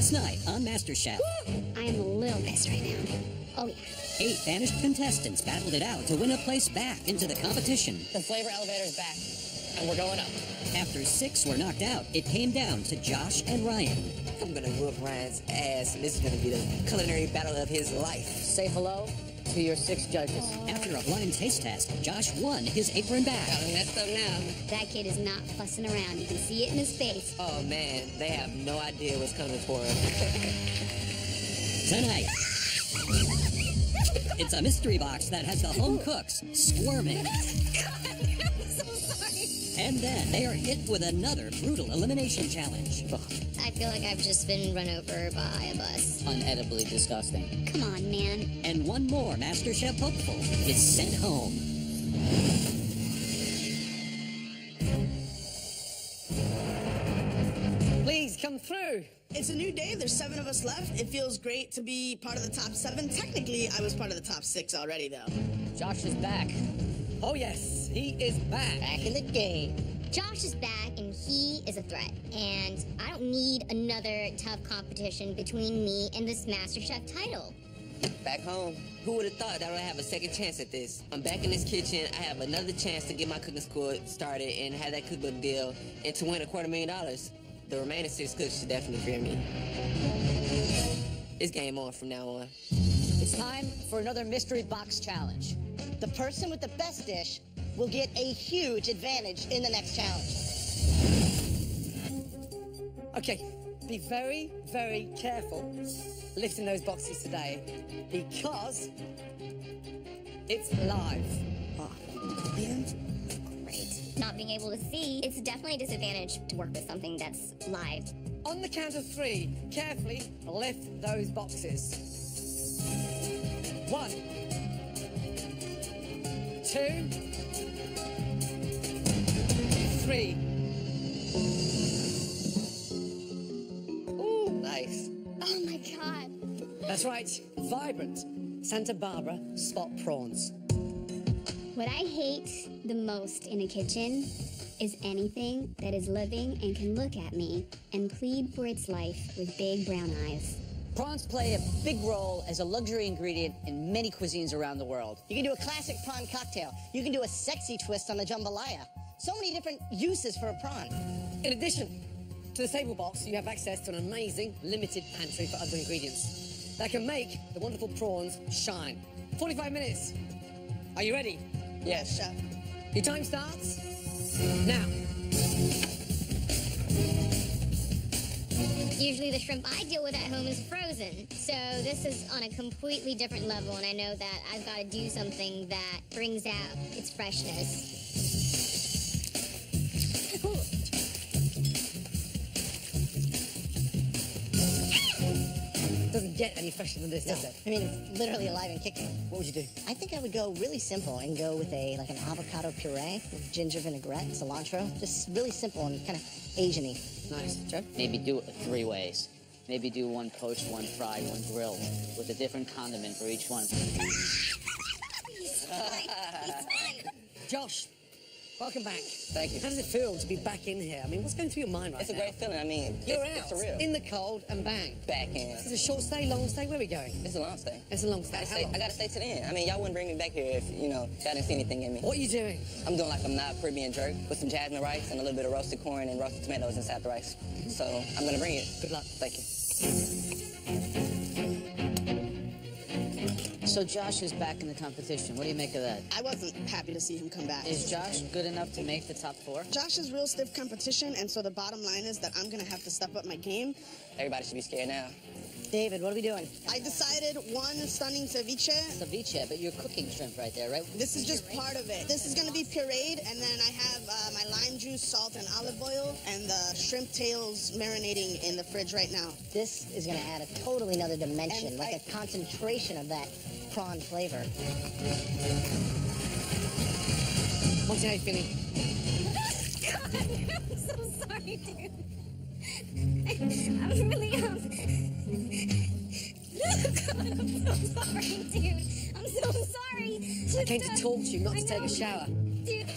Last night on MasterChef, I am a little pissed right now. Oh, yeah. 8 vanished contestants battled it out to win a place back into the competition. The flavor elevator's back, and we're going up. After 6 were knocked out, it came down to Josh and Ryan. I'm gonna whoop Ryan's ass, and this is gonna be the culinary battle of his life. Say hello to your 6 judges. After a blind taste test, Josh won his apron back. Got him messed up now. That kid is not fussing around. You can see it in his face. Oh man, they have no idea what's coming for him. Tonight, it's a mystery box that has the home cooks squirming. I'm so sorry. And then they are hit with another brutal elimination challenge. I feel like I've just been run over by a bus. Unedibly disgusting. Come on, man. And one more MasterChef hopeful is sent home. Please come through. It's a new day. There's 7 of us left. It feels great to be part of the top 7. Technically, I was part of the top 6 already, though. Josh is back. Oh yes, he is back. Back in the game. Josh is back, and he is a threat. And I don't need another tough competition between me and this MasterChef title. Back home, who would have thought that I would have a second chance at this? I'm back in this kitchen. I have another chance to get my cooking school started and have that cookbook deal and to win $250,000. The remaining 6 cooks should definitely fear me. It's game on from now on. It's time for another mystery box challenge. The person with the best dish will get a huge advantage in the next challenge. Okay, be very, very careful lifting those boxes today because it's live. Great. Not being able to see, it's definitely a disadvantage to work with something that's live. On the count of 3, carefully lift those boxes. 1, 2, 3. Ooh, nice. Oh my God. That's right, vibrant Santa Barbara spot prawns. What I hate the most in a kitchen is anything that is living and can look at me and plead for its life with big brown eyes. Prawns play a big role as a luxury ingredient in many cuisines around the world. You can do a classic prawn cocktail. You can do a sexy twist on the jambalaya. So many different uses for a prawn. In addition to the stable box, you have access to an amazing limited pantry for other ingredients that can make the wonderful prawns shine. 45 minutes. Are you ready? Yes, chef. Your time starts now. Usually the shrimp I deal with at home is frozen, so this is on a completely different level, and I know that I've got to do something that brings out its freshness. Doesn't get any fresher than this, does it? I mean, it's literally alive and kicking. What would you do? I think I would go really simple and go with an avocado puree with ginger vinaigrette, cilantro. Just really simple and kind of Asian-y. Nice. Joe? Maybe do it 3 ways. Maybe do 1 poached, 1 fried, 1 grilled, with a different condiment for each one. Josh, welcome back. Thank you. How does it feel to be back in here? I mean, what's going through your mind right It's a now? great feeling. I mean, You're it's out surreal. in the cold and bang. Back in. Is it a short stay, long stay? Where are we going? It's a long stay. It's a long stay. How long? I gotta stay to the end. I mean, y'all wouldn't bring me back here if, y'all didn't see anything in me. What are you doing? I'm doing like a Caribbean jerk with some jasmine rice and a little bit of roasted corn and roasted tomatoes inside the rice. So I'm gonna bring it. Good luck. Thank you. So Josh is back in the competition. What do you make of that? I wasn't happy to see him come back. Is Josh good enough to make the top 4? Josh is real stiff competition, and so the bottom line is that I'm going to have to step up my game. Everybody should be scared now. David, what are we doing? I decided 1 stunning ceviche. Ceviche, but you're cooking shrimp right there, right? This is just part of it. This is going to be pureed, and then I have my lime juice, salt, and olive oil, and the shrimp tails marinating in the fridge right now. This is going to add a totally another dimension, And like a concentration of that prawn flavor. What's your feeling? God, I'm so sorry, dude. I'm really, God, I'm so sorry, dude. I'm so sorry. I came to talk to you, not to take a shower. Dude.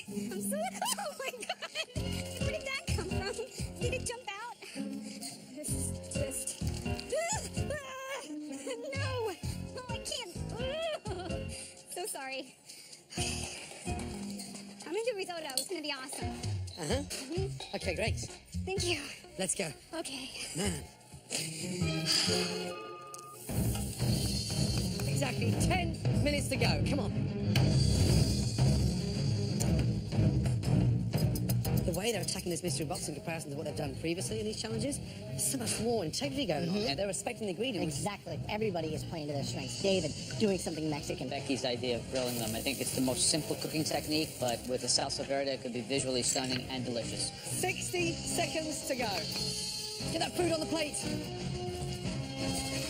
I'm so, oh my God. Where did that come from? Did it jump out? This is just... No! No, I can't. So sorry. I'm gonna do risotto. It's gonna be awesome. Uh-huh. Okay, great. Thank you. Let's go. Okay. Man. Exactly 10 minutes to go. Come on. The way they're attacking this mystery box in comparison to what they've done previously in these challenges, there's so much more integrity going on there. They're respecting the ingredients. Exactly. Everybody is playing to their strengths. David doing something Mexican. Becky's idea of grilling them. I think it's the most simple cooking technique, but with the salsa verde, it could be visually stunning and delicious. 60 seconds to go. Get that food on the plate.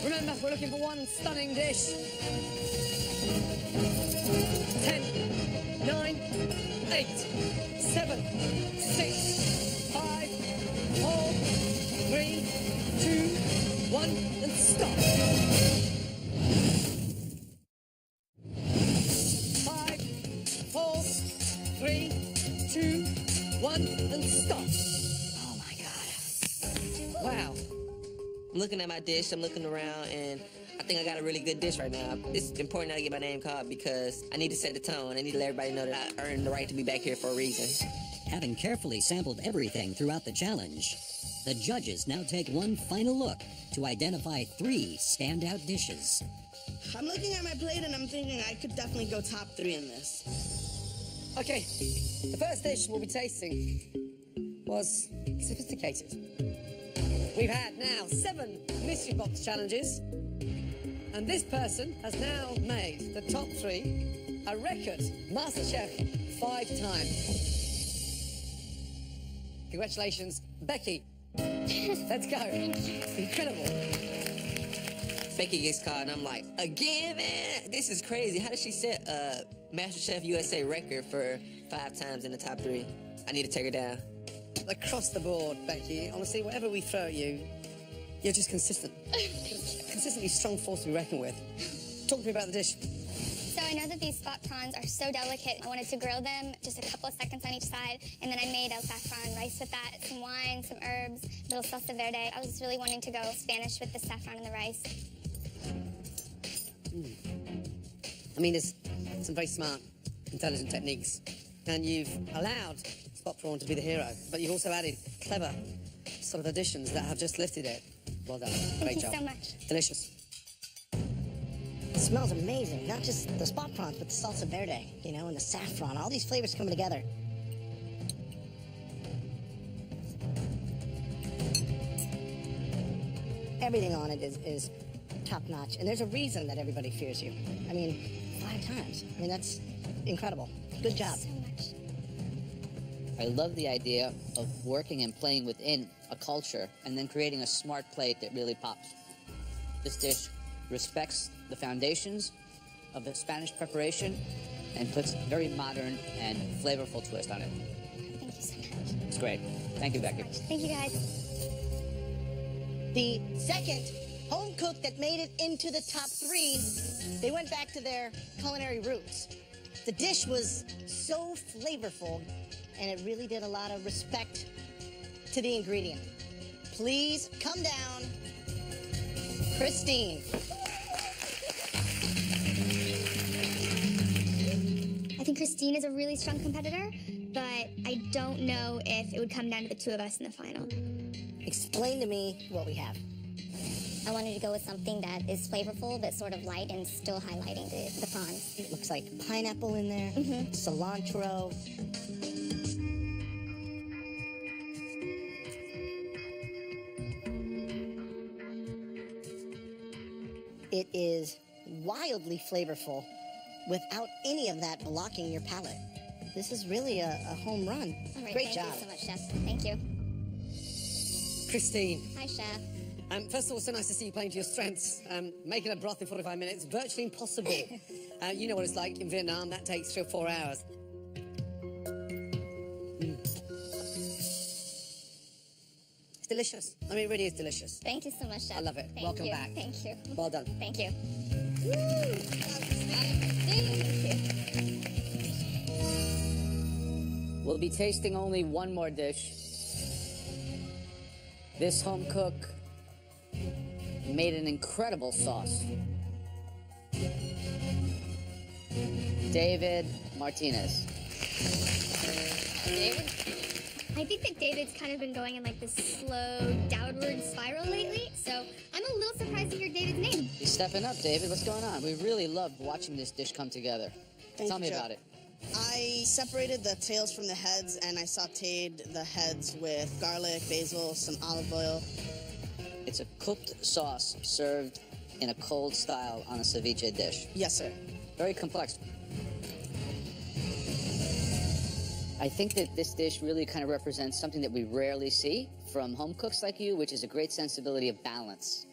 Remember, we're looking for one stunning dish. 10, 9, 8, 7, 6, 5, 4, 3, 2, 1, and stop. 5, 4, 3, 2, 1, and stop. Oh my God. Wow. I'm looking at my dish, I'm looking around, and I think I got a really good dish right now. It's important that I get my name called because I need to set the tone. I need to let everybody know that I earned the right to be back here for a reason. Having carefully sampled everything throughout the challenge, the judges now take one final look to identify 3 standout dishes. I'm looking at my plate and I'm thinking I could definitely go top 3 in this. Okay, the first dish we'll be tasting was sophisticated. We've had now 7 mystery box challenges, and this person has now made the top 3, a record MasterChef 5 times. Congratulations, Becky. Let's go. Incredible. Becky gets called, and I'm like, again, man? This is crazy. How did she set a MasterChef USA record for 5 times in the top 3? I need to take her down. Across the board, Becky, honestly, whatever we throw at you, you're just consistent. Consistently strong force to be reckoned with. Talk to me about the dish. So I know that these spot prawns are so delicate. I wanted to grill them just a couple of seconds on each side, and then I made el saffron rice with that, some wine, some herbs, a little salsa verde. I was really wanting to go Spanish with the saffron and the rice. I mean, there's some very smart, intelligent techniques, and you've allowed spot prawn to be the hero, but you've also added clever sort of additions that have just lifted it. Well done. Great job. Thank you so much. Delicious. It smells amazing. Not just the spot prawns, but the salsa verde, you know, and the saffron. All these flavors coming together. Everything on it is top notch. And there's a reason that everybody fears you. I mean, 5 times. I mean, that's incredible. Good job. So much. I love the idea of working and playing within a culture and then creating a smart plate that really pops. This dish respects the foundations of the Spanish preparation and puts a very modern and flavorful twist on it. Thank you so much. It's great. Thank you, Becky. Thank you, guys. The second home cook that made it into the top 3, they went back to their culinary roots. The dish was so flavorful, and it really did a lot of respect to the ingredient. Please come down, Christine. I think Christine is a really strong competitor, but I don't know if it would come down to the 2 of us in the final. Explain to me what we have. I wanted to go with something that is flavorful, but sort of light and still highlighting the prawns. It looks like pineapple in there, cilantro. It is wildly flavorful without any of that blocking your palate. This is really a home run. All right, Great job. Thank you so much, Chef. Thank you. Christine. Hi, Chef. First of all, so nice to see you playing to your strengths. Making a broth in 45 minutes, virtually impossible. You know what it's like in Vietnam, that takes 3 or 4 hours. It's delicious. I mean, it really is delicious. Thank you so much, Chef. I love it. Thank Welcome you. back. Thank you. Well done. Thank you. We'll be tasting only one more dish. This home cook made an incredible sauce. David Martinez. David? I think that David's kind of been going in like this slow downward spiral lately, so I'm a little surprised to hear David's name. He's stepping up, David. What's going on? We really loved watching this dish come together. Tell me about it. I separated the tails from the heads, and I sautéed the heads with garlic, basil, some olive oil. It's a cooked sauce served in a cold style on a ceviche dish. Yes, sir. Very complex. I think that this dish really kind of represents something that we rarely see from home cooks like you, which is a great sensibility of balance.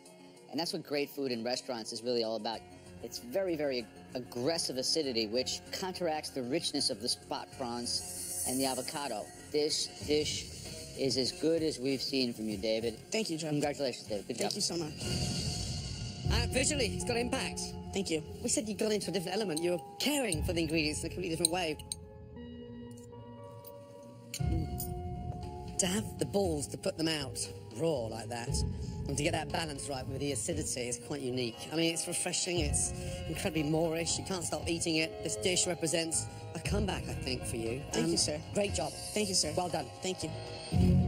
And that's what great food in restaurants is really all about. It's very, very aggressive acidity, which counteracts the richness of the spot prawns and the avocado. This dish is as good as we've seen from you, David. Thank you, Joe. Congratulations, David. Good job. Thank you so much. Visually, it's got impact. Thank you. We said you'd gone into a different element. You're caring for the ingredients in a completely different way. To have the balls to put them out raw like that, and to get that balance right with the acidity is quite unique. I mean, it's refreshing, it's incredibly Moorish, you can't stop eating it. This dish represents a comeback, I think, for you. Thank you, sir. Great job. Thank you, sir. Well done. Thank you.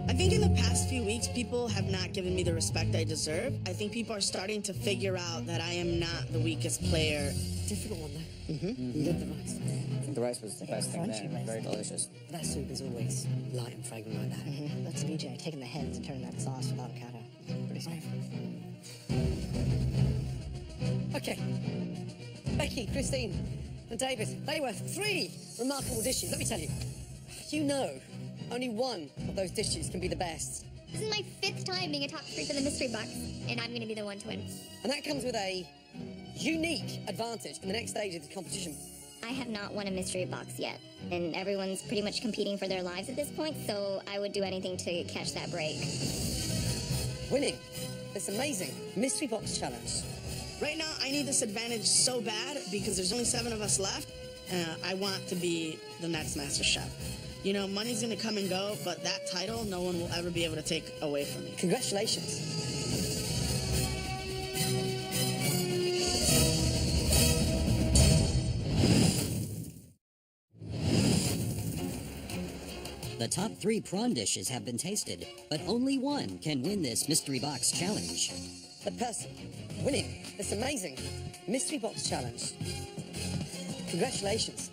I think in the past few weeks, people have not given me the respect I deserve. I think people are starting to figure out that I am not the weakest player. Difficult one, though. Mm-hmm. You did the rice. I think the rice was the best thing there. Very delicious. That soup is always light and fragrant like that. Mm-hmm. That's BJ taking the heads and turning that sauce with avocado. Pretty smart. Okay. Becky, Christine, and David, they were 3 remarkable dishes. Let me tell you, you know, only one of those dishes can be the best. This is my 5th time being a top 3 for the mystery box, and I'm gonna be the one to win. And that comes with a unique advantage in the next stage of the competition. I have not won a mystery box yet, and everyone's pretty much competing for their lives at this point, so I would do anything to catch that break. Winning this amazing mystery box challenge. Right now, I need this advantage so bad because there's only 7 of us left. I want to be the next master chef. You know, money's gonna come and go, but that title, no one will ever be able to take away from me. Congratulations. The top 3 prawn dishes have been tasted, but only one can win this mystery box challenge. The person winning this amazing mystery box challenge. Congratulations.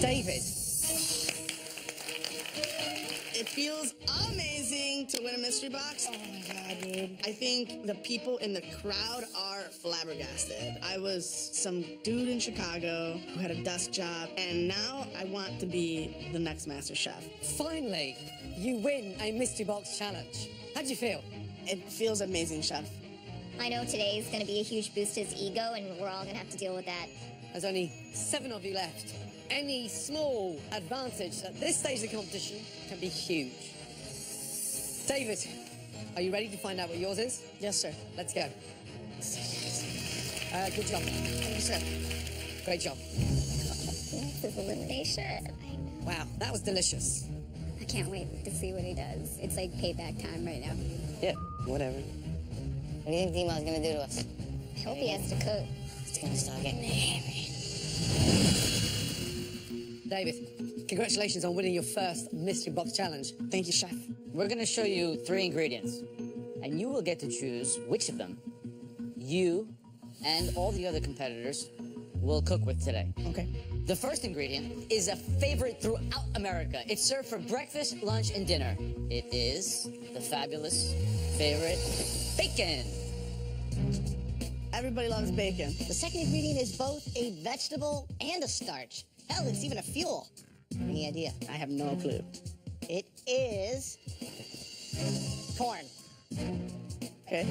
David. It feels amazing to win a mystery box. Oh my God, dude. I think the people in the crowd are flabbergasted. I was some dude in Chicago who had a desk job, and now I want to be the next master chef. Finally, you win a mystery box challenge. How do you feel? It feels amazing, chef. I know today is gonna be a huge boost to his ego, and we're all gonna have to deal with that. There's only 7 of you left. Any small advantage at this stage of the competition can be huge. David, are you ready to find out what yours is? Yes, sir. Let's go. Good job. Thank you, sir. Great job. This is elimination. Wow, that was delicious. I can't wait to see what he does. It's like payback time right now. Yeah, whatever. What do you think D-Mo's gonna do to us? I hope he has to cook. He's gonna start getting hairy. David, congratulations on winning your first mystery box challenge. Thank you, chef. We're going to show you 3 ingredients, and you will get to choose which of them you and all the other competitors will cook with today. Okay. The first ingredient is a favorite throughout America. It's served for breakfast, lunch, and dinner. It is the fabulous favorite bacon. Everybody loves bacon. The second ingredient is both a vegetable and a starch. Hell, it's even a fuel. Any idea? I have no clue. It is corn. Okay.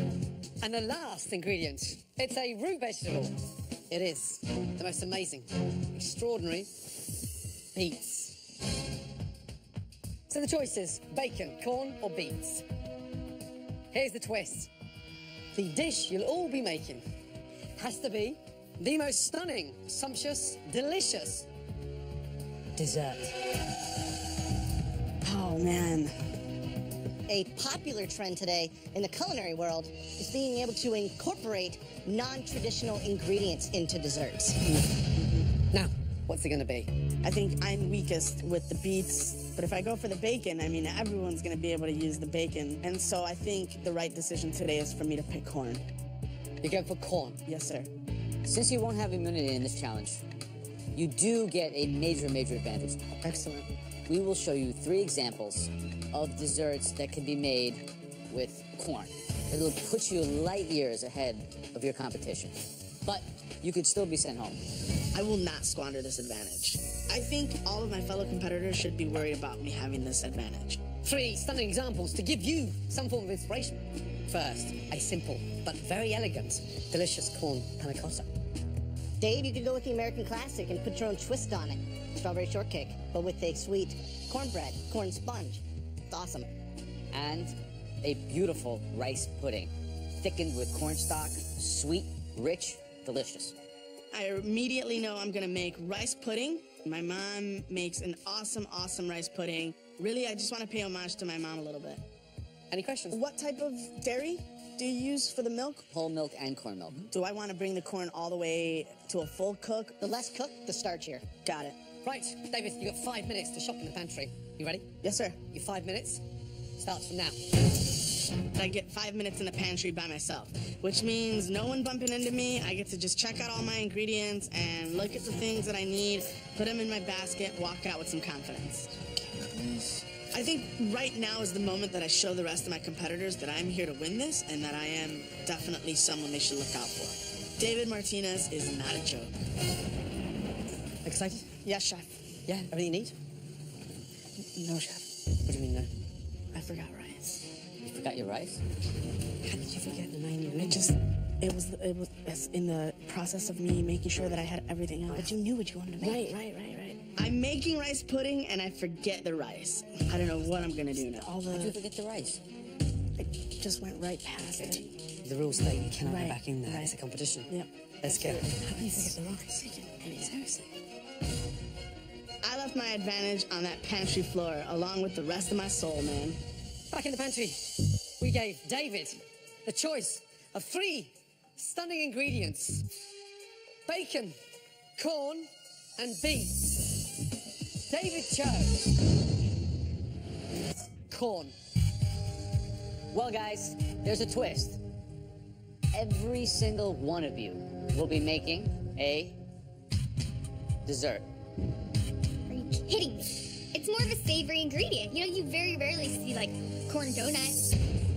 And the last ingredient, it's a root vegetable. It is the most amazing, extraordinary beets. So the choice is bacon, corn, or beets. Here's the twist. The dish you'll all be making has to be the most stunning, sumptuous, delicious dessert. Oh, man. A popular trend today in the culinary world is being able to incorporate non-traditional ingredients into desserts. Now, what's it going to be? I think I'm weakest with the beets, but if I go for the bacon, I mean, everyone's going to be able to use the bacon. And so I think the right decision today is for me to pick corn. You're going for corn. Yes, sir. Since you won't have immunity in this challenge, you do get a major advantage. Excellent. We will show you 3 examples of desserts that can be made with corn. It'll put you light years ahead of your competition. But you could still be sent home. I will not squander this advantage. I think all of my fellow competitors should be worried about me having this advantage. 3 stunning examples to give you some form of inspiration. First, a simple but very elegant, delicious corn panna cotta. Dave, you could go with the American classic and put your own twist on it. Strawberry shortcake, but with a sweet cornbread, corn sponge. It's awesome. And a beautiful rice pudding, thickened with cornstarch, sweet, rich, delicious. I immediately know I'm gonna make rice pudding. My mom makes an awesome rice pudding. Really, I just want to pay homage to my mom a little bit. Any questions? What type of dairy do you use for the milk? Whole milk and corn milk. Do I want to bring the corn all the way to a full cook? The less cooked, the starchier. Got it. Right, David, you've got 5 minutes to shop in the pantry. You ready? Yes, sir. Your 5 minutes starts from now. I get 5 minutes in the pantry by myself, which means no one bumping into me. I get to just check out all my ingredients and look at the things that I need, put them in my basket, walk out with some confidence. I think right now is the moment that I show the rest of my competitors that I'm here to win this and that I am definitely someone they should look out for. David Martinez is not a joke. Excited? Yes, chef. Yeah, everything you need? No, chef. What do you mean, no? I forgot rice. You forgot your rice? How did you forget the main ingredient? It was in the process of me making sure that I had everything else. But you knew what you wanted to make. Right. I'm making rice pudding and I forget the rice. I don't know what I'm gonna do now. How'd you forget the rice? It just went right past it. The rules say you cannot Right, go back in there. right. It's a competition. Yep. Let's go. How do you forget the rice? Seriously. I left my advantage on that pantry floor along with the rest of my soul, man. Back in the pantry, we gave David the choice of 3 stunning ingredients: bacon, corn, and beets. David chose corn. Well, guys, there's a twist. Every single one of you will be making a dessert. Are you kidding me? It's more of a savory ingredient. You know, you very rarely see, like, corn donuts.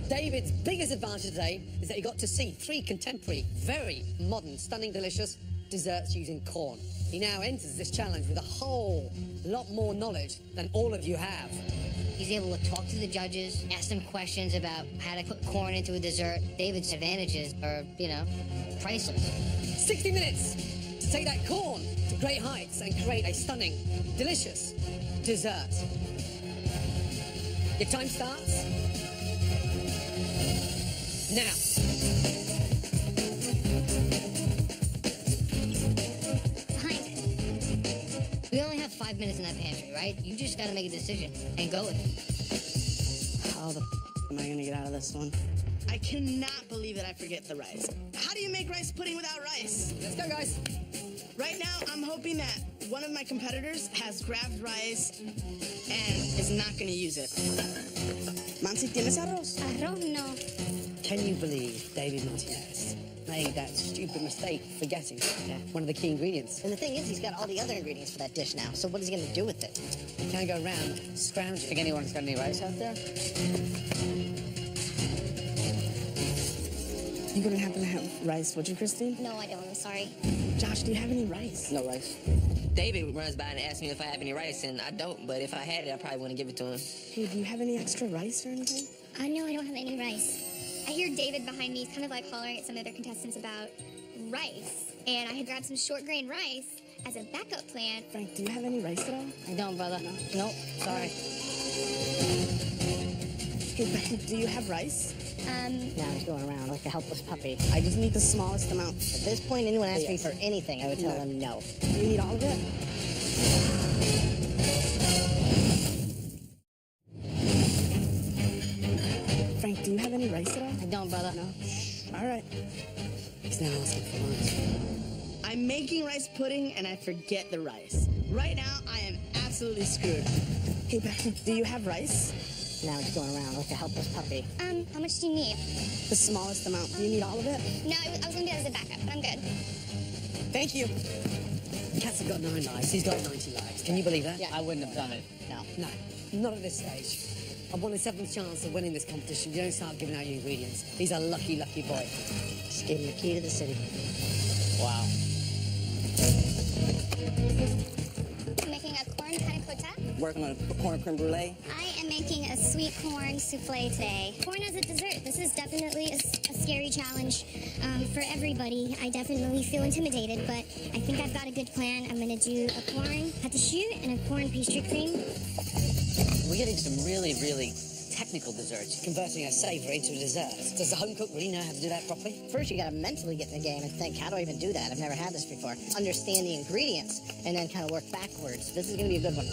David's biggest advantage today is that he got to see 3 contemporary, very modern, stunning, delicious desserts using corn. He now enters this challenge with a whole lot more knowledge than all of you have. He's able to talk to the judges, ask them questions about how to put corn into a dessert. David's advantages are, priceless. 60 minutes to take that corn to great heights and create a stunning, delicious dessert. Your time starts now. We only have 5 minutes in that pantry, right? You just gotta make a decision and go with it. How the am I gonna get out of this one? I cannot believe that I forget the rice. How do you make rice pudding without rice? Let's go, guys. Right now, I'm hoping that one of my competitors has grabbed rice and is not gonna use it. Mansi, ¿tienes arroz? Arroz no. Can you believe David Martinez made that stupid mistake forgetting one of the key ingredients? And the thing is, he's got all the other ingredients for that dish now. So what is he going to do with it? You can't go around scrounging. Think anyone's got any rice out there? You wouldn't happen to have rice, would you, Christine? No, I don't. I'm sorry. Josh, do you have any rice? No rice. David runs by and asks me if I have any rice, and I don't, but if I had it, I probably wouldn't give it to him. Hey, do you have any extra rice or anything? No, I don't have any rice. I hear David behind me. He's kind of like hollering at some other contestants about rice. And I had grabbed some short grain rice as a backup plan. Frank, do you have any rice at all? I don't, brother. Nope, sorry. Hey, Becky, do you have rice? Now he's going around like a helpless puppy. I just need the smallest amount. At this point, anyone asking for anything, I would tell No. them no. Do you need all of it? don't, brother. No? All right. He's now asking for rice. I'm making rice pudding and I forget the rice. Right now, I am absolutely screwed. Hey, Becky, do you have rice? Now it's going around like a helpless puppy. How much do you need? The smallest amount. Do you need all of it? No, I was gonna do it as a backup, but I'm good. Thank you. Cat's have got 9 lives. He's got 90 lives. Can you believe that? I wouldn't have done it. No. No, not at this stage. I'm on his 7th chance of winning this competition. You don't start giving out your ingredients. He's a lucky, lucky boy. Just gave him the key to the city. Wow. I'm making a corn panna cotta. Working on a corn creme brulee. I am making a sweet corn souffle today. Corn as a dessert. This is definitely a scary challenge for everybody. I definitely feel intimidated, but I think I've got a good plan. I'm gonna do a corn pâte and a corn pastry cream. We're getting some really, really technical desserts. Converting a savoury into a dessert. Does the home cook really know how to do that properly? First, you gotta mentally get in the game and think, how do I even do that? I've never had this before. Understand the ingredients and then kind of work backwards. This is gonna be a good one.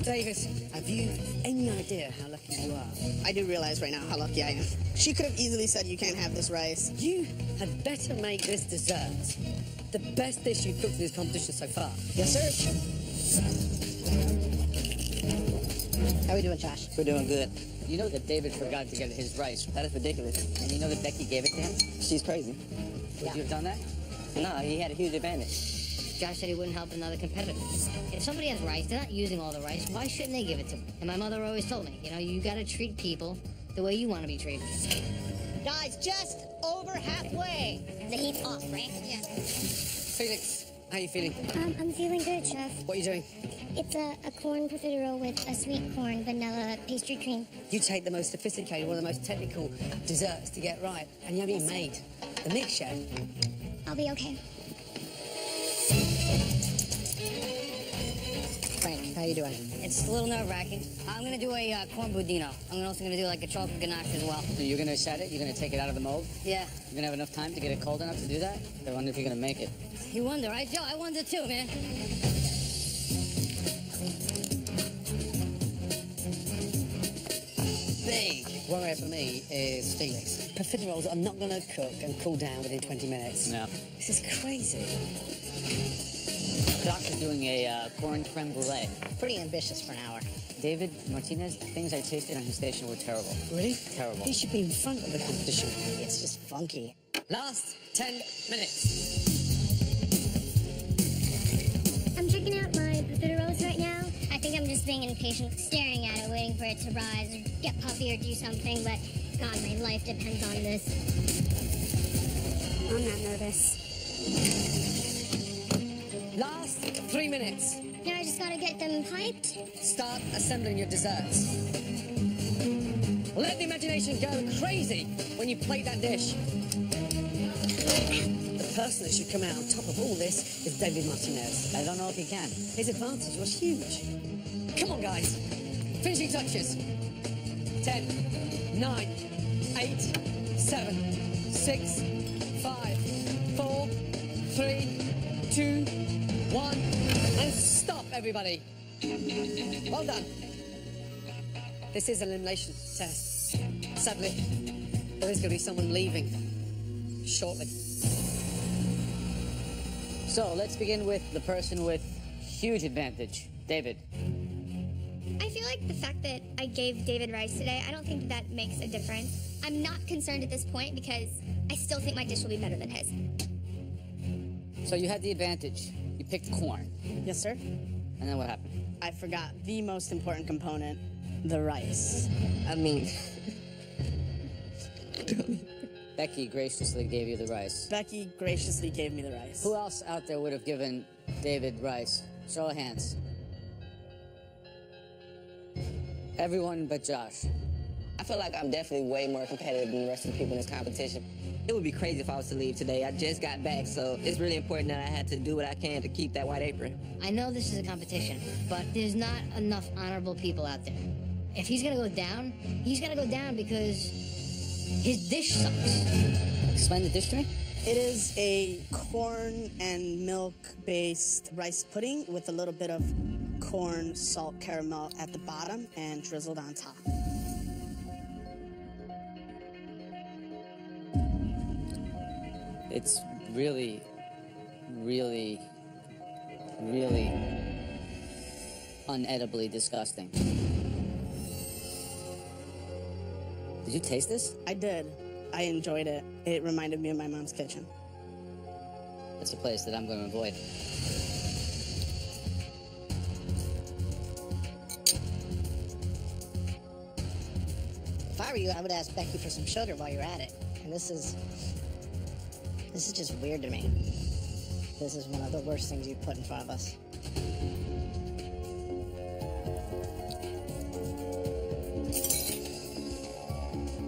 David, have you any idea how lucky you are? I do realize right now how lucky I am. She could have easily said, you can't have this rice. You had better make this dessert the best dish you've cooked in this competition so far. Yes, sir. How we doing, Josh? We're doing good. You know that David forgot to get his rice, That is ridiculous. and you know that Becky gave it to him? She's crazy. Would you have done that? No, he had a huge advantage. Josh said he wouldn't help another competitor. If somebody has rice, they're not using all the rice, why shouldn't they give it to them? And my mother always told me, you know, you gotta treat people the way you want to be treated. Guys, just over halfway. The heat's off, right? Yeah. Felix, how are you feeling? I'm feeling good, Chef. What are you doing? It's a corn profiterole with a sweet corn vanilla pastry cream. You take the most sophisticated, one of the most technical desserts to get right, and you haven't even made the mix yet. I'll be okay. Frank, how you doing? It's a little nerve-wracking. I'm gonna do a corn budino. I'm also gonna do like a chocolate ganache as well. So you're gonna set it? You're gonna take it out of the mold? Yeah. You're gonna have enough time to get it cold enough to do that? I wonder if you're gonna make it. You wonder, right, Joe? I wonder too, man. Big worry for me is Felix. Profiteroles are not going to cook and cool down within 20 minutes. No. This is crazy. Josh is doing a corn creme brulee. Pretty ambitious for an hour. David Martinez, the things I tasted on his station were terrible. Really? Terrible. He should be in front of the competition. It's just funky. Last 10 minutes. I'm checking out my profiteroles right now. I think I'm just being impatient, staring at it, waiting for it to rise or get puffy or do something, but God, my life depends on this. I'm not nervous. Last 3 minutes. Now I just gotta get them piped. Start assembling your desserts. Let the imagination go crazy when you plate that dish. The person that should come out on top of all this is David Martinez. I don't know if he can. His advantage was huge. Come on, guys. Finishing touches. 10, 9, 8, 7, 6, 5, 4, 3, 2, 1. And stop, everybody. Well done. This is an elimination test. Sadly, there is going to be someone leaving shortly. So let's begin with the person with huge advantage, David. I feel like the fact that I gave David rice today, I don't think that makes a difference. I'm not concerned at this point because I still think my dish will be better than his. So you had the advantage. You picked corn. Yes, sir. And then what happened? I forgot the most important component, the rice. I mean, Becky graciously gave you the rice. Becky graciously gave me the rice. Who else out there would have given David rice? Show of hands. Everyone but Josh. I feel like I'm definitely way more competitive than the rest of the people in this competition. It would be crazy if I was to leave today. I just got back, so it's really important that I had to do what I can to keep that white apron. I know this is a competition, but there's not enough honorable people out there. If he's gonna go down, he's gonna go down because his dish sucks. Explain the dish to me. It is a corn and milk-based rice pudding with a little bit of corn, salt, caramel at the bottom and drizzled on top. It's really, really, really unedibly disgusting. Did you taste this? I did. I enjoyed it. It reminded me of my mom's kitchen. It's a place that I'm going to avoid. If I were you, I would ask Becky for some sugar while you're at it. And this is just weird to me. This is one of the worst things you've put in front of us.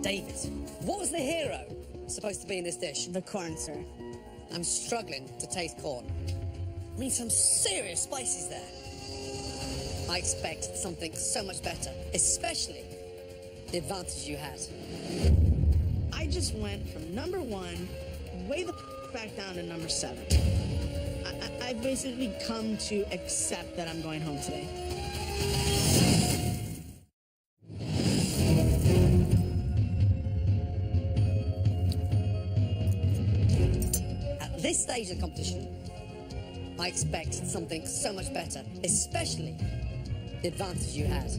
David, what was the hero supposed to be in this dish? The corn, sir. I'm struggling to taste corn. I mean, some serious spices there. I expect something so much better, especially the advantage you had. I just went from number 1 way the back down to number 7. I've basically come to accept that I'm going home today. At this stage of the competition, I expect something so much better, especially the advantage you had.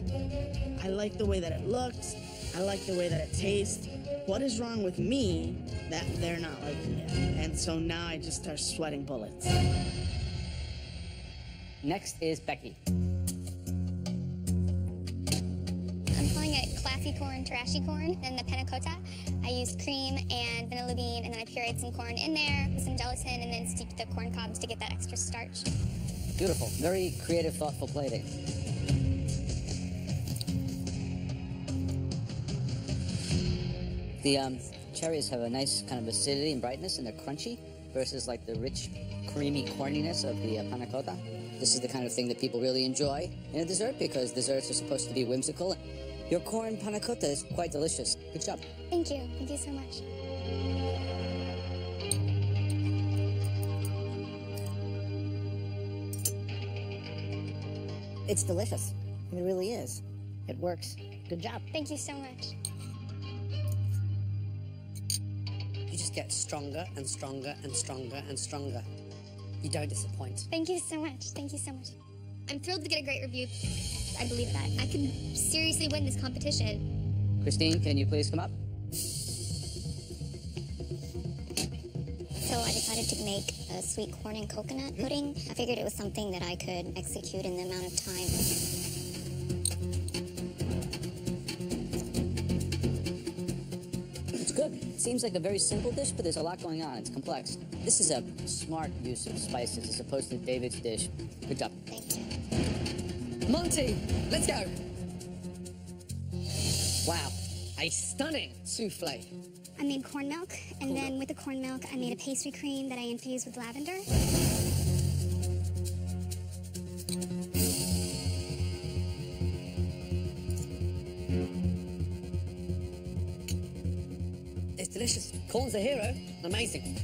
I like the way that it looks. I like the way that it tastes. What is wrong with me that they're not liking it? And so now I just start sweating bullets. Next is Becky. I'm calling it classy corn, trashy corn. And the panna cotta, I used cream and vanilla bean, and then I pureed some corn in there with some gelatin, and then steeped the corn cobs to get that extra starch. Beautiful. Very creative, thoughtful plating. The cherries have a nice kind of acidity and brightness, and they're crunchy versus like the rich, creamy corniness of the panna cotta. This is the kind of thing that people really enjoy in a dessert, because desserts are supposed to be whimsical. Your corn panna cotta is quite delicious. Good job. Thank you. Thank you so much. It's delicious. It really is. It works. Good job. Thank you so much. You just get stronger and stronger and stronger and stronger. You don't disappoint. Thank you so much. Thank you so much. I'm thrilled to get a great review. I believe that. I can seriously win this competition. Christine, can you please come up? So I decided to make a sweet corn and coconut pudding. I figured it was something that I could execute in the amount of time. It's good. It seems like a very simple dish, but there's a lot going on. It's complex. This is a smart use of spices as opposed to David's dish. Good job. Thank you. Monty, let's go. Wow, a stunning souffle. I made corn milk, and then with the corn milk, I made a pastry cream that I infused with lavender. It's delicious. Corn's a hero. Amazing.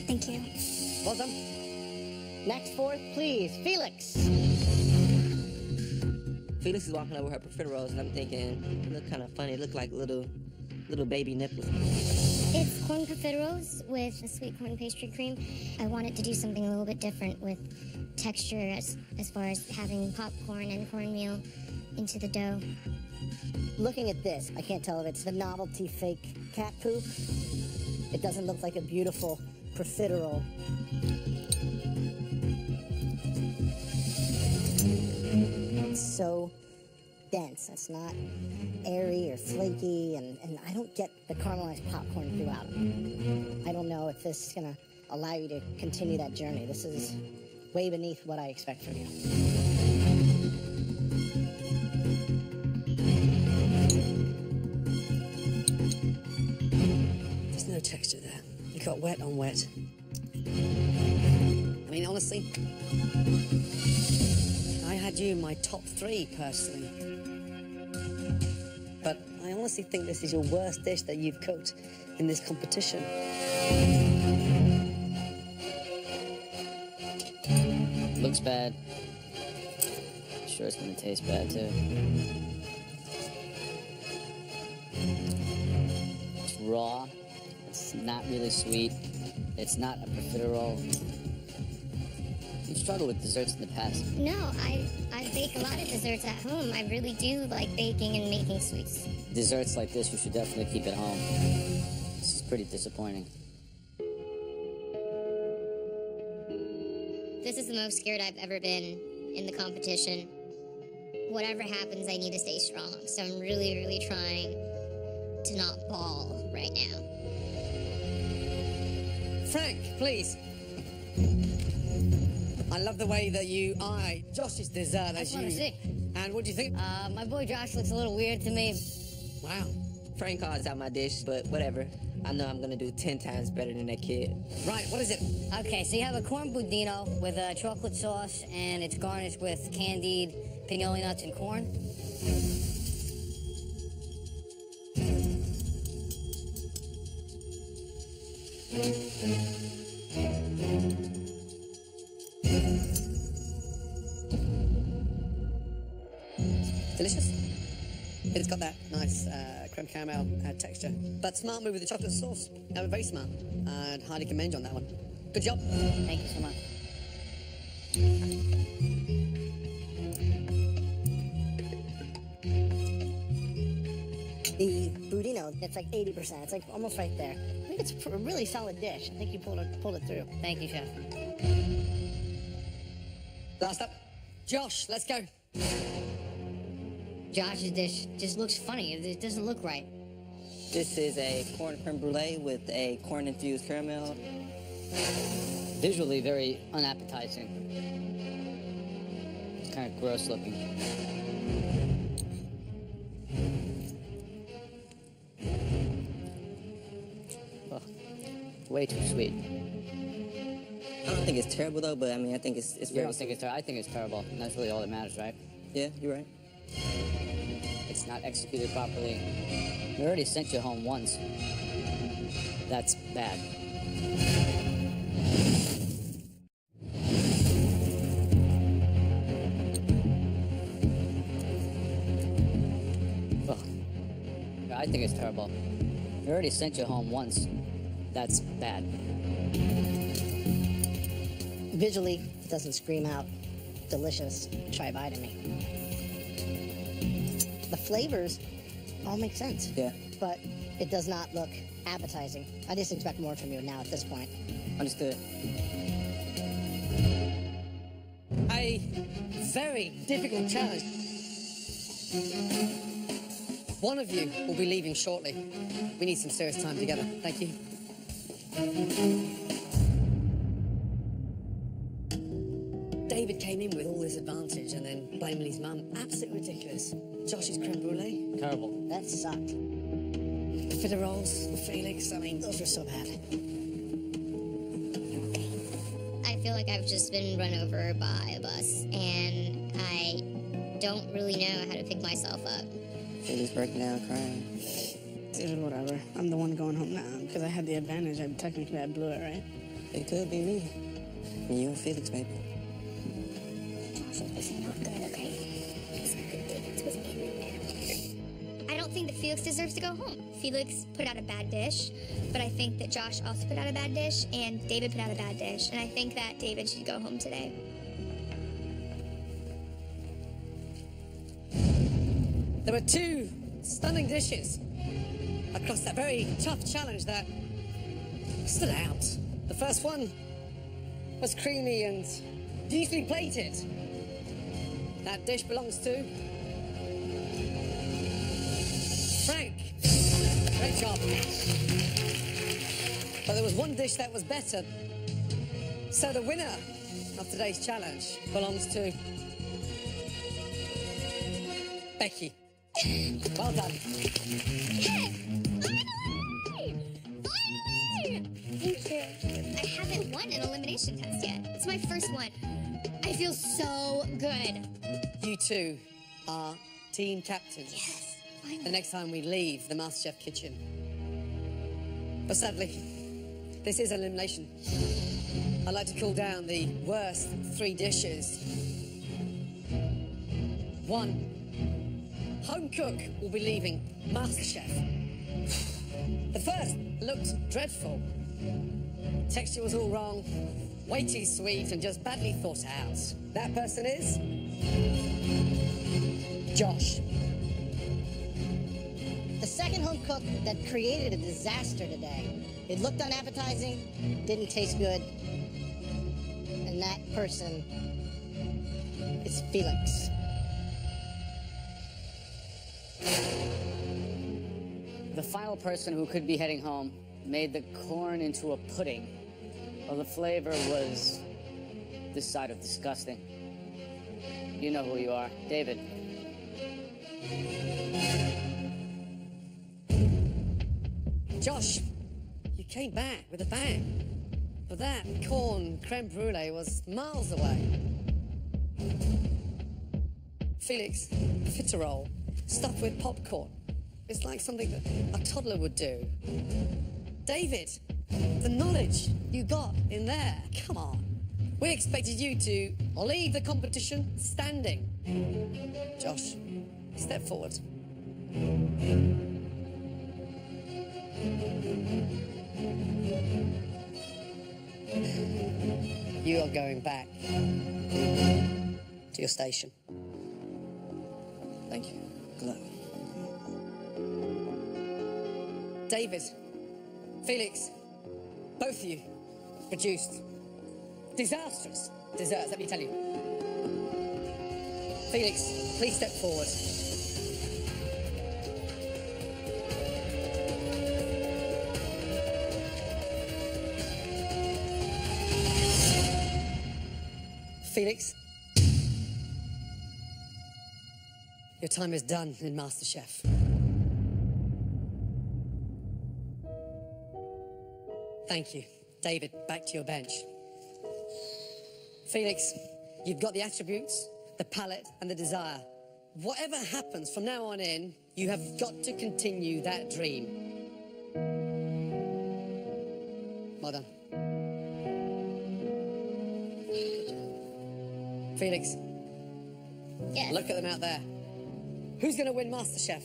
Thank you. Well done. Next fourth, please, Felix. Felix is walking over her profiteroles, and I'm thinking, they look kind of funny. They look like little baby nipples. It's corn profiteroles with a sweet corn pastry cream. I wanted to do something a little bit different with texture as far as having popcorn and cornmeal into the dough. Looking at this, I can't tell if it's the novelty fake cat poop. It doesn't look like a beautiful profiterole. It's so dense. It's not airy or flaky, and I don't get the caramelized popcorn throughout it. I don't know if this is gonna allow you to continue that journey. This is way beneath what I expect from you. There's no texture there. You got wet on wet. I mean, honestly, I had you in my top 3 personally. But I honestly think this is your worst dish that you've cooked in this competition. Looks bad. Sure it's gonna taste bad too. It's raw. It's not really sweet. It's not a profiterole. You've struggled with desserts in the past. No, I bake a lot of desserts at home. I really do like baking and making sweets. Desserts like this, you should definitely keep at home. This is pretty disappointing. This is the most scared I've ever been in the competition. Whatever happens, I need to stay strong. So I'm really, really trying to not bawl right now. Frank, please. I love the way that you eye Josh's dessert as you... wanna see. And what do you think? My boy Josh looks a little weird to me. Wow. Frank calls out my dish, but whatever. I know I'm gonna do 10 times better than that kid. Right, what is it? Okay, so you have a corn budino with a chocolate sauce, and it's garnished with candied pignoli nuts and corn. Delicious. It's got that nice creme caramel texture. But smart move with the chocolate sauce. Very smart. I'd highly commend you on that one. Good job. Thank you so much. The budino, it's like 80%. It's like almost right there. I think it's a really solid dish. I think you pulled it through. Thank you, chef. Last up. Josh, let's go. Josh's dish just looks funny. It doesn't look right. This is a corn creme brulee with a corn-infused caramel. Visually very unappetizing. It's kind of gross looking. Ugh. Way too sweet. I don't think it's terrible though, but I mean, I think it's You very don't think it's I think it's terrible, and that's really all that matters, right? Yeah, you're right. It's not executed properly. We already sent you home once. That's bad. Ugh. I think it's terrible. We already sent you home once. That's bad. Visually, it doesn't scream out delicious. Try biting me. The flavors all make sense. Yeah. But it does not look appetizing. I just expect more from you now at this point. Understood. A very difficult challenge. One of you will be leaving shortly. We need some serious time together. Thank you. David came in with all this advantage and then blaming his mum. Absolutely ridiculous. Josh's creme brulee. Terrible. That sucked. For the rolls, Felix, I mean, Those were so bad. I feel like I've just been run over by a bus, and I don't really know how to pick myself up. She's breaking down crying. Dude, whatever. I'm the one going home now because I had the advantage. I blew it, right? It could be me. You and Felix, baby. It's not good, okay? It's not good. David was in there. I don't think that Felix deserves to go home. Felix put out a bad dish, but I think that Josh also put out a bad dish, and David put out a bad dish, and I think that David should go home today. There were two stunning dishes across that very tough challenge that stood out. The first one was creamy and beautifully plated. That dish belongs to Frank. Great job. But there was one dish that was better. So the winner of today's challenge belongs to Becky. Well done. Yes! Finally! Finally! Thank you. I haven't won an elimination test yet. It's my first one. I feel so good. You two are team captains. Yes, The finally. next time we leave the MasterChef kitchen. But sadly, this is elimination. I'd like to call down the worst 3 dishes. 1. Home cook will be leaving MasterChef. The first looked dreadful. Texture was all wrong, way too sweet, and just badly thought out. That person is Josh. The second home cook that created a disaster today. It looked unappetizing, didn't taste good, and that person is Felix. The final person who could be heading home made the corn into a pudding. Well, the flavor was this side of disgusting. You know who you are, David. Josh, you came back with a bang. But that corn creme brulee was miles away. Felix, fitterole, stuffed with popcorn. It's like something that a toddler would do. David, the knowledge you got in there, come on. We expected you to leave the competition standing. Josh, step forward. You are going back to your station. Thank you. Good luck. David, Felix, both of you produced disastrous desserts, let me tell you. Felix, please step forward. Felix, your time is done in MasterChef. Thank you. David, back to your bench. Felix, you've got the attributes, the palate, and the desire. Whatever happens from now on in, you have got to continue that dream. Well done. Felix, Yes. look at them out there. Who's going to win MasterChef?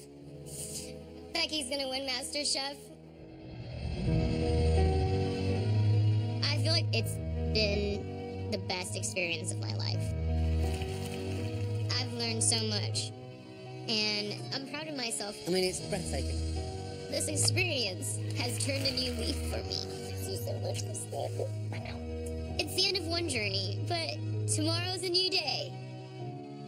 Becky's gonna win MasterChef. I feel like it's been the best experience of my life. I've learned so much, and I'm proud of myself. I mean, it's breathtaking. This experience has turned a new leaf for me. It's the end of one journey, but tomorrow's a new day.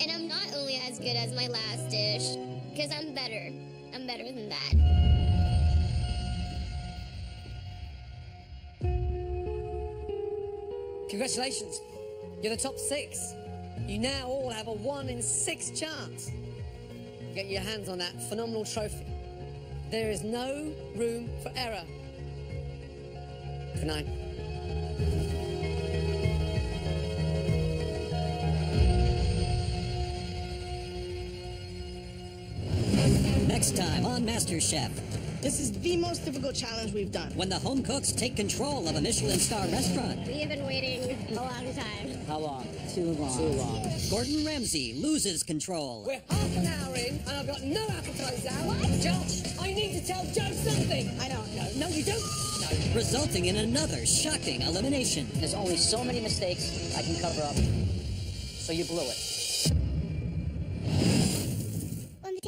And I'm not only as good as my last dish, because I'm better. I'm better than that. Congratulations. You're the top 6. You now all have a 1 in 6 chance to get your hands on that phenomenal trophy. There is no room for error. Good night. Next time on MasterChef, This is the most difficult challenge we've done. when the home cooks take control of a Michelin star restaurant, We have been waiting a long time. How long? Too long. Too long. Gordon Ramsay loses control, We're half an hour in and I've got no appetizer. What? Josh, I need to tell Joe something. I don't. No, you don't. No. resulting in another shocking elimination. There's only so many mistakes I can cover up. So you blew it. On the